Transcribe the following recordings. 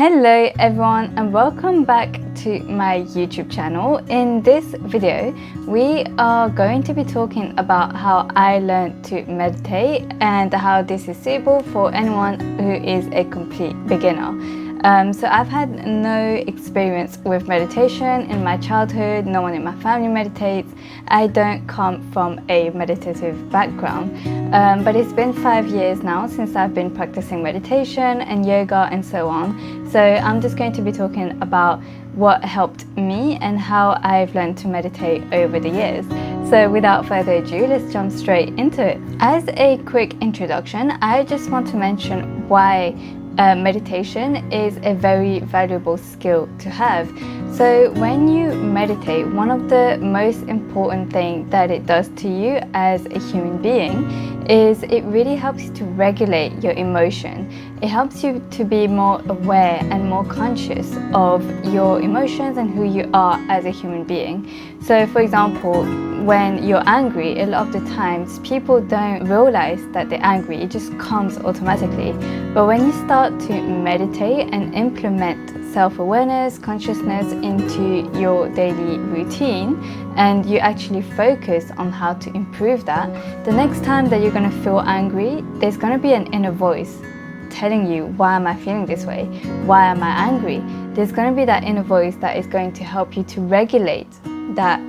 Hello everyone and welcome back to my YouTube channel. In this video we are going to be talking about how I learned to meditate and how this is suitable for anyone who is a complete beginner. So I've had no experience with meditation in my childhood. No one in my family meditates. I don't come from a meditative background, but it's been 5 years now since I've been practicing meditation and yoga and so on. So I'm just going to be talking about what helped me and how I've learned to meditate over the years. So without further ado, let's jump straight into it. As a quick introduction, I just want to mention why meditation is a very valuable skill to have. So when you meditate, one of the most important things that it does to you as a human being is it really helps you to regulate your emotion. It helps you to be more aware and more conscious of your emotions and who you are as a human being. So for example, when you're angry, a lot of the times people don't realize that they're angry. It just comes automatically. But when you start to meditate and implement self-awareness, consciousness into your daily routine, and you actually focus on how to improve that, the next time that you're going to feel angry, there's going to be an inner voice telling you, why am I feeling this way? Why am I angry? There's going to be that inner voice that is going to help you to regulate that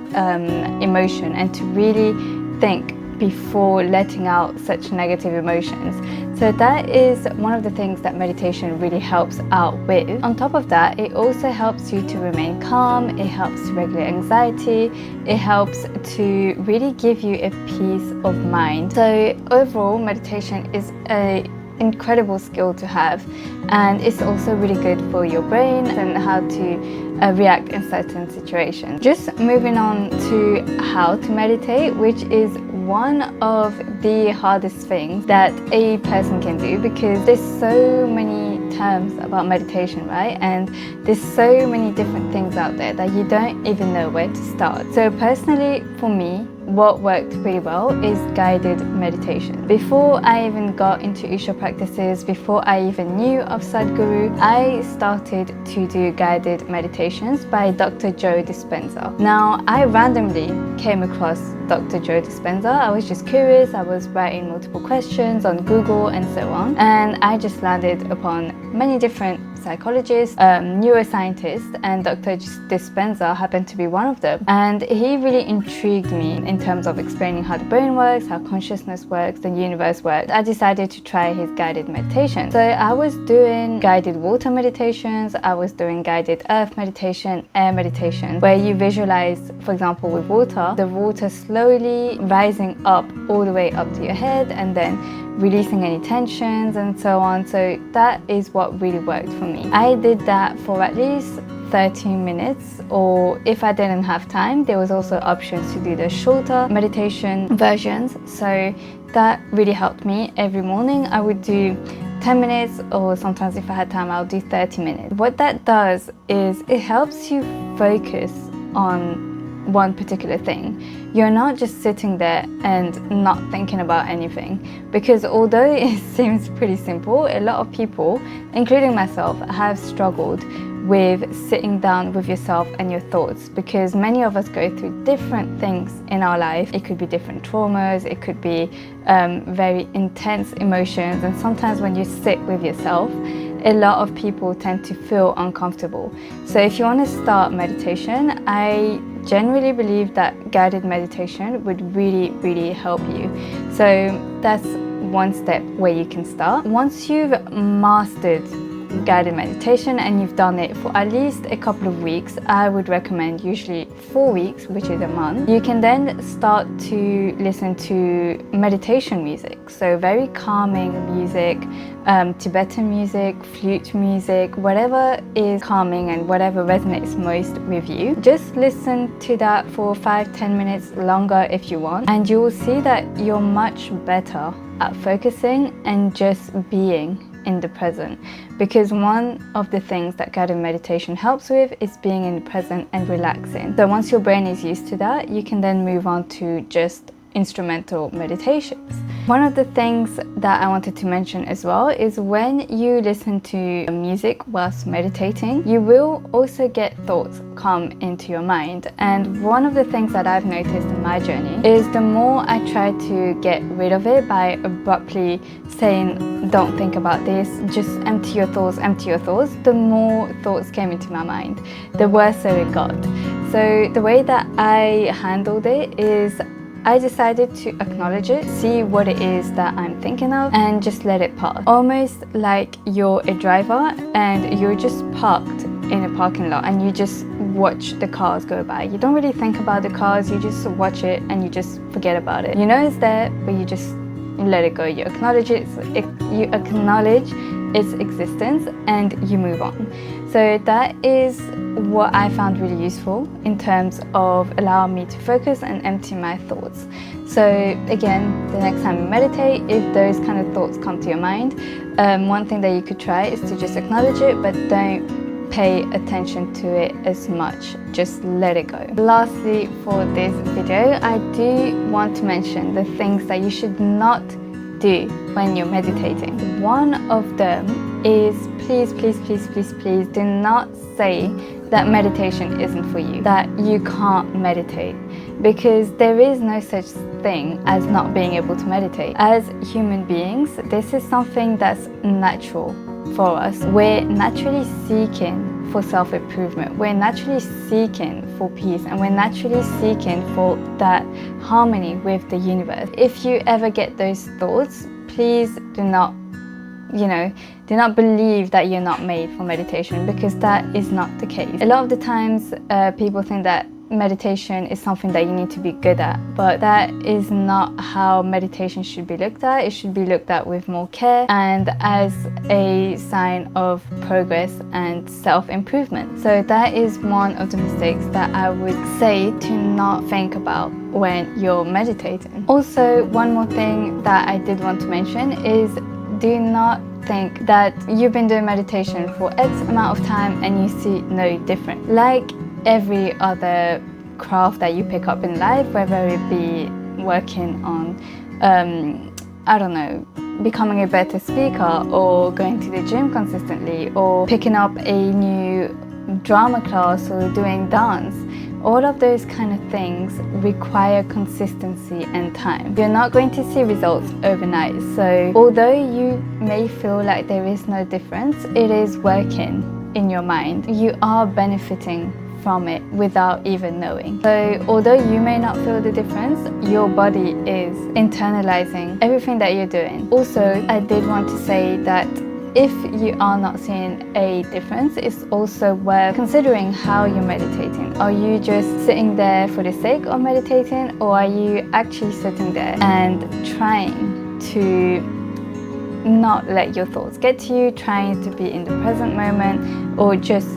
emotion and to really think before letting out such negative emotions. So that is one of the things that meditation really helps out with. On top of that, it also helps you to remain calm, it helps to regulate anxiety, it helps to really give you a peace of mind. So overall, meditation is an incredible skill to have, and it's also really good for your brain and how to react in certain situations. Just moving on to how to meditate, which is one of the hardest things that a person can do, because there's so many terms about meditation, right? And there's so many different things out there that you don't even know where to start. So personally, for me, what worked pretty well is guided meditation. Before I even got into Isha practices, before I even knew of Sadhguru, I started to do guided meditations by Dr. Joe Dispenza. Now, I randomly came across Dr. Joe Dispenza. I was just curious. I was writing multiple questions on Google and so on, and I just landed upon many different psychologists, neuroscientists, and Dr. Dispenza happened to be one of them. And he really intrigued me in terms of explaining how the brain works, how consciousness works, the universe works. I decided to try his guided meditation. So I was doing guided water meditations, I was doing guided earth meditation, air meditation, where you visualize, for example, with water, the water slowly rising up all the way up to your head and then releasing any tensions and so on. So that is what really worked for me. I did that for at least 13 minutes, or if I didn't have time, there was also options to do the shorter meditation versions. So that really helped me. Every morning I would do 10 minutes, or sometimes if I had time I'll do 30 minutes. What that does is it helps you focus on one particular thing. You're not just sitting there and not thinking about anything, because although it seems pretty simple, a lot of people, including myself, have struggled with sitting down with yourself and your thoughts, because many of us go through different things in our life. It could be different traumas, it could be very intense emotions, and sometimes when you sit with yourself, a lot of people tend to feel uncomfortable. So if you want to start meditation, I generally believe that guided meditation would really help you. So that's one step where you can start. Once you've mastered guided meditation and you've done it for at least a couple of weeks, I would recommend usually 4 weeks, which is a month, you can then start to listen to meditation music. So very calming music, Tibetan music, flute music, whatever is calming and whatever resonates most with you. Just listen to that for 5-10 minutes longer if you want, and you will see that you're much better at focusing and just being in the present, because one of the things that guided meditation helps with is being in the present and relaxing. So once your brain is used to that, you can then move on to just instrumental meditations. One of the things that I wanted to mention as well is when you listen to music whilst meditating, you will also get thoughts come into your mind. And one of the things that I've noticed in my journey is the more I try to get rid of it by abruptly saying, don't think about this, just empty your thoughts, the more thoughts came into my mind, the worse it got. So the way that I handled it is I decided to acknowledge it, see what it is that I'm thinking of, and just let it pass. Almost like you're a driver and you're just parked in a parking lot and you just watch the cars go by. You don't really think about the cars, you just watch it and you just forget about it. You know it's there, but you just let it go. You acknowledge it, you acknowledge its existence, and you move on. So that is what I found really useful in terms of allowing me to focus and empty my thoughts. So again, the next time you meditate, if those kind of thoughts come to your mind, one thing that you could try is to just acknowledge it, but don't pay attention to it as much. Just let it go. Lastly, for this video, I do want to mention the things that you should not do when you're meditating. One of them is please do not say that meditation isn't for you, that you can't meditate, because there is no such thing as not being able to meditate. As human beings, this is something that's natural for us. We're naturally seeking for self-improvement, we're naturally seeking for peace, and we're naturally seeking for that harmony with the universe. If you ever get those thoughts, please do not believe that you're not made for meditation, because that is not the case. A lot of the times people think that meditation is something that you need to be good at, but that is not how meditation should be looked at. It should be looked at with more care and as a sign of progress and self-improvement. So that is one of the mistakes that I would say to not think about when you're meditating. Also, one more thing that I did want to mention is do not think that you've been doing meditation for X amount of time and you see no difference. Like every other craft that you pick up in life, whether it be working on, I don't know, becoming a better speaker, or going to the gym consistently, or picking up a new drama class, or doing dance. All of those kind of things require consistency and time. You're not going to see results overnight. So although you may feel like there is no difference, it is working in your mind. You are benefiting from it without even knowing. So although you may not feel the difference, your body is internalizing everything that you're doing. Also, I did want to say that if you are not seeing a difference, it's also worth considering how you're meditating. Are you just sitting there for the sake of meditating, or are you actually sitting there and trying to not let your thoughts get to you, trying to be in the present moment, or just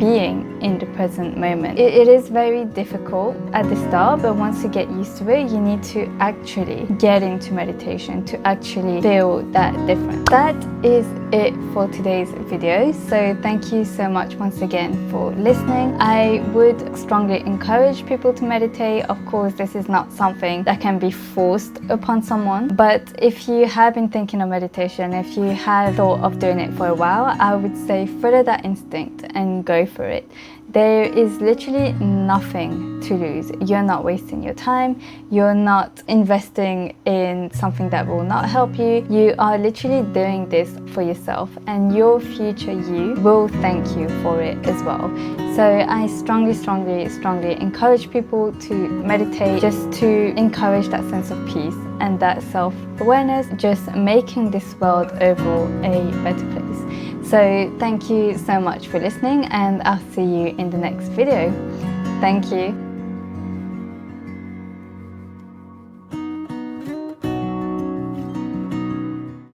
being in the present moment? It is very difficult at the start, but once you get used to it, you need to actually get into meditation to actually feel that difference. That is it for today's video. So thank you so much once again for listening. I would strongly encourage people to meditate. Of course, this is not something that can be forced upon someone, but if you have been thinking of meditation, if you have thought of doing it for a while, I would say follow that instinct and go for it. There is literally nothing to lose. You're not wasting your time. You're not investing in something that will not help you. You are literally doing this for yourself, and your future you will thank you for it as well. So I strongly encourage people to meditate, just to encourage that sense of peace and that self-awareness, just making this world overall a better place. So thank you so much for listening, and I'll see you in the next video. Thank you.